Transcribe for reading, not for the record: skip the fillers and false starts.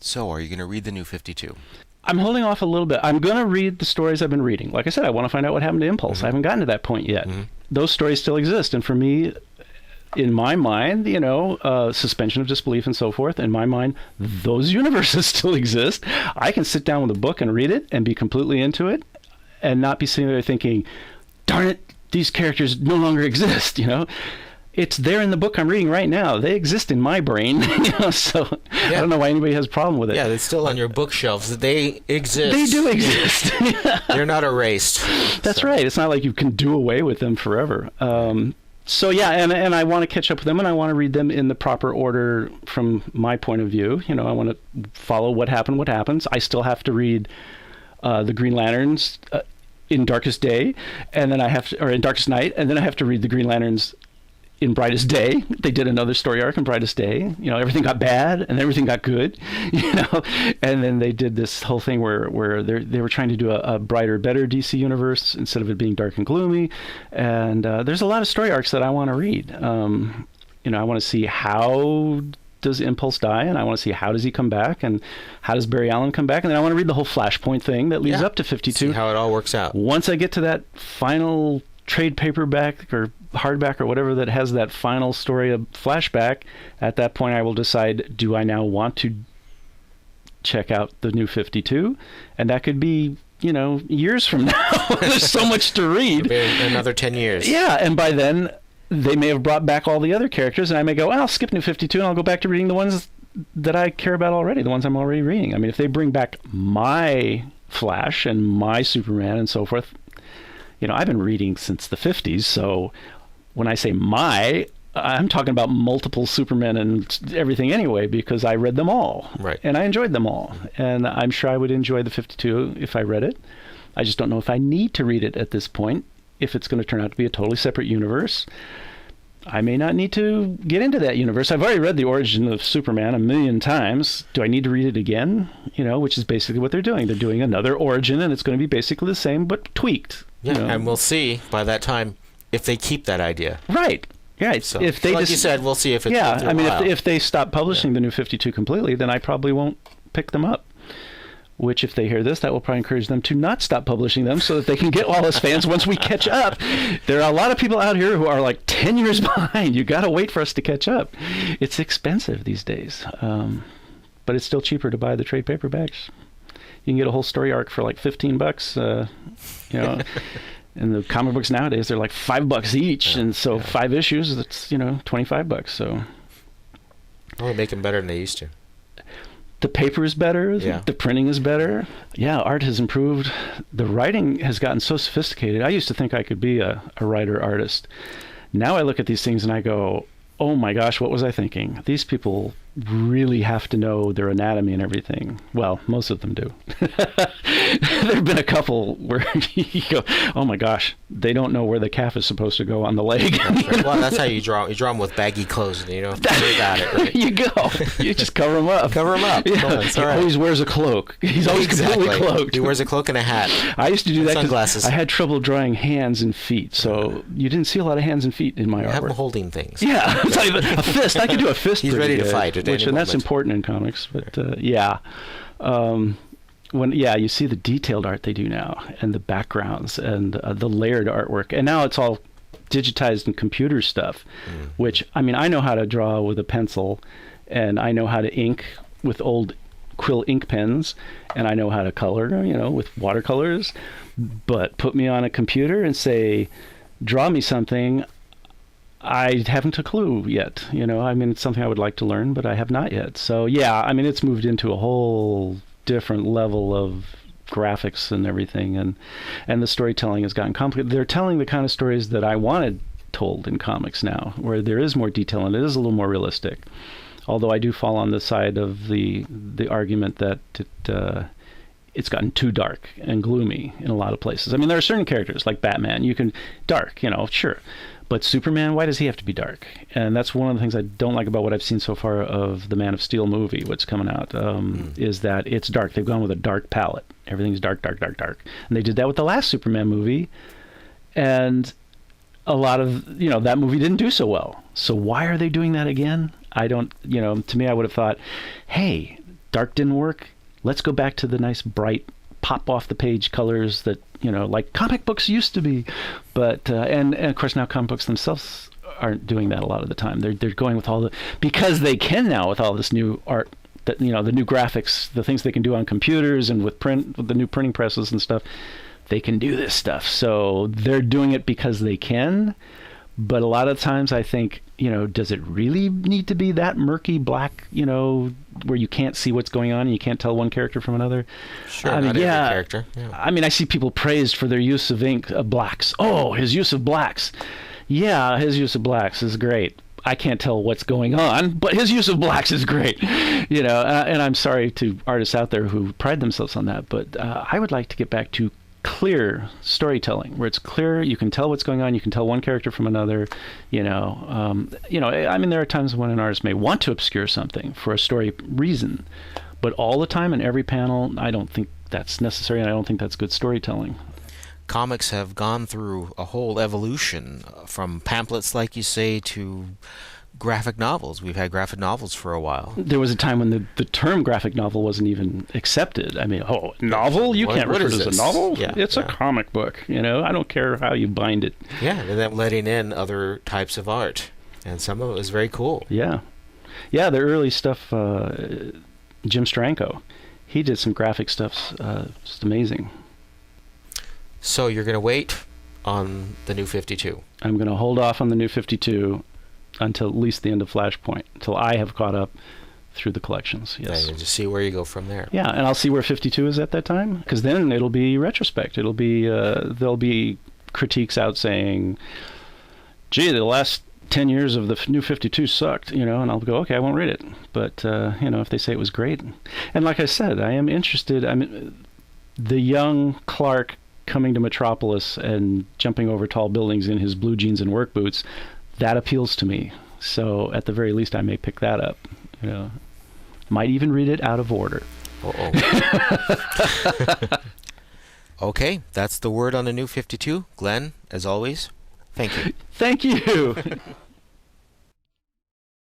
So, are you going to read the New 52? I'm holding off a little bit. I'm going to read the stories I've been reading. Like I said, I want to find out what happened to Impulse. I haven't gotten to that point yet. Those stories still exist. And for me, in my mind, suspension of disbelief and so forth, in my mind, those universes still exist. I can sit down with a book and read it and be completely into it and not be sitting there thinking, darn it, these characters no longer exist, It's there in the book I'm reading right now. They exist in my brain, so I don't know why anybody has a problem with it. Yeah, it's still on your bookshelves. They exist. They do exist. They're not erased. That's right. It's not like you can do away with them forever. So yeah, and I want to catch up with them, and I want to read them in the proper order from my point of view. I want to follow what happens. I still have to read the Green Lanterns in Darkest Day, and then in Darkest Night, and then I have to read the Green Lanterns in Brightest Day. They did another story arc in Brightest Day. Everything got bad and everything got good. And then they did this whole thing where they were trying to do a brighter, better DC universe instead of it being dark and gloomy. And there's a lot of story arcs that I want to read. I want to see how does Impulse die, and I want to see how does he come back, and how does Barry Allen come back, and then I want to read the whole Flashpoint thing that leads up to 52. See how it all works out. Once I get to that final trade paperback or hardback or whatever that has that final story of Flashback, at that point I will decide, do I now want to check out the New 52? And that could be, years from now. There's so much to read. Another 10 years. Yeah, and by then they may have brought back all the other characters, and I may go, I'll skip New 52 and I'll go back to reading the ones that I care about already, the ones I'm already reading. I mean, if they bring back my Flash and my Superman and so forth, I've been reading since the 50s, so when I say I'm talking about multiple Supermen and everything anyway, because I read them all. Right. And I enjoyed them all. And I'm sure I would enjoy the 52 if I read it. I just don't know if I need to read it at this point, if it's going to turn out to be a totally separate universe. I may not need to get into that universe. I've already read The Origin of Superman 1,000,000 times. Do I need to read it again? Which is basically what they're doing. They're doing another origin, and it's going to be basically the same, but tweaked. Yeah, and we'll see by that time if they keep that idea. Right. Right. So, you said, we'll see if it's if they stop publishing the New 52 completely, then I probably won't pick them up. Which, if they hear this, that will probably encourage them to not stop publishing them so that they can get Wallace fans once we catch up. There are a lot of people out here who are like 10 years behind. You got to wait for us to catch up. It's expensive these days, but it's still cheaper to buy the trade paperbacks. You can get a whole story arc for like $15. And the comic books nowadays, they're like $5 each, and so 5 issues, that's $25. So, well, they make them better than they used to. The paper is better. Yeah. The printing is better. Yeah, art has improved. The writing has gotten so sophisticated. I used to think I could be a writer-artist. Now I look at these things and I go, oh my gosh, what was I thinking? These people really have to know their anatomy and everything. Well, most of them do. There have been a couple where you go, oh my gosh, they don't know where the calf is supposed to go on the leg. Well, that's how you draw. You draw them with baggy clothes, and you don't got it. Right? You go. You just cover them up. Cover them up. Yeah. He always wears a cloak. He's always completely cloaked. He wears a cloak and a hat. I used to do that because I had trouble drawing hands and feet, so you didn't see a lot of hands and feet in my artwork. Have them holding things. Yeah, a fist. I could do a fist. He's ready to fight. And that's important in comics. But yeah. You see the detailed art they do now, and the backgrounds, and the layered artwork, and now it's all digitized and computer stuff. Which, I mean, I know how to draw with a pencil, and I know how to ink with old quill ink pens, and I know how to color, with watercolors. But put me on a computer and say, draw me something, I haven't a clue yet. It's something I would like to learn, but I have not yet. So yeah, I mean, it's moved into a whole different level of graphics and everything, and the storytelling has gotten complicated. They're telling the kind of stories that I wanted told in comics now, where there is more detail and it is a little more realistic. Although I do fall on the side of the argument that it's gotten too dark and gloomy in a lot of places. I mean, there are certain characters like Batman, you can dark, sure. But Superman, why does he have to be dark? And that's one of the things I don't like about what I've seen so far of the Man of Steel movie, what's coming out, is that it's dark. They've gone with a dark palette. Everything's dark, dark, dark, dark. And they did that with the last Superman movie. And a lot of, that movie didn't do so well. So why are they doing that again? I don't, to me, I would have thought, hey, dark didn't work. Let's go back to the nice, bright, pop off the page colors that, like comic books used to be. But and of course now comic books themselves aren't doing that a lot of the time. They're going with because they can now with all this new art, that the new graphics, the things they can do on computers and with the new printing presses and stuff. They can do this stuff. So they're doing it because they can. But a lot of times I think, does it really need to be that murky black, where you can't see what's going on and you can't tell one character from another? Sure, not every character. Yeah. I mean, I see people praised for their use of ink, of blacks. Oh, his use of blacks. Yeah, his use of blacks is great. I can't tell what's going on, but his use of blacks is great. And I'm sorry to artists out there who pride themselves on that, but I would like to get back to clear storytelling where it's clear, you can tell what's going on, you can tell one character from another. I mean, there are times when an artist may want to obscure something for a story reason, but all the time in every panel, I don't think that's necessary, and I don't think that's good storytelling. Comics have gone through a whole evolution from pamphlets, like you say, to graphic novels. We've had graphic novels for a while. There was a time when the term graphic novel wasn't even accepted. I mean, novel? You can't refer to it as a novel? Yeah, it's a comic book. I don't care how you bind it. Yeah, and then letting in other types of art. And some of it was very cool. Yeah. Yeah, the early stuff, Jim Stranko, he did some graphic stuff, just amazing. So you're going to wait on the New 52? I'm going to hold off on the New 52 until at least the end of Flashpoint, until I have caught up through the collections. Yes. And just see where you go from there. Yeah, and I'll see where 52 is at that time, because then it'll be retrospect. It'll be there'll be critiques out saying, "Gee, the last 10 years of the New 52 sucked," and I'll go, "Okay, I won't read it." But if they say it was great, and like I said, I am interested. I mean, the young Clark coming to Metropolis and jumping over tall buildings in his blue jeans and work boots, that appeals to me. So at the very least, I may pick that up. Might even read it out of order. Okay, that's the word on the New 52. Glenn, as always, thank you. Thank you.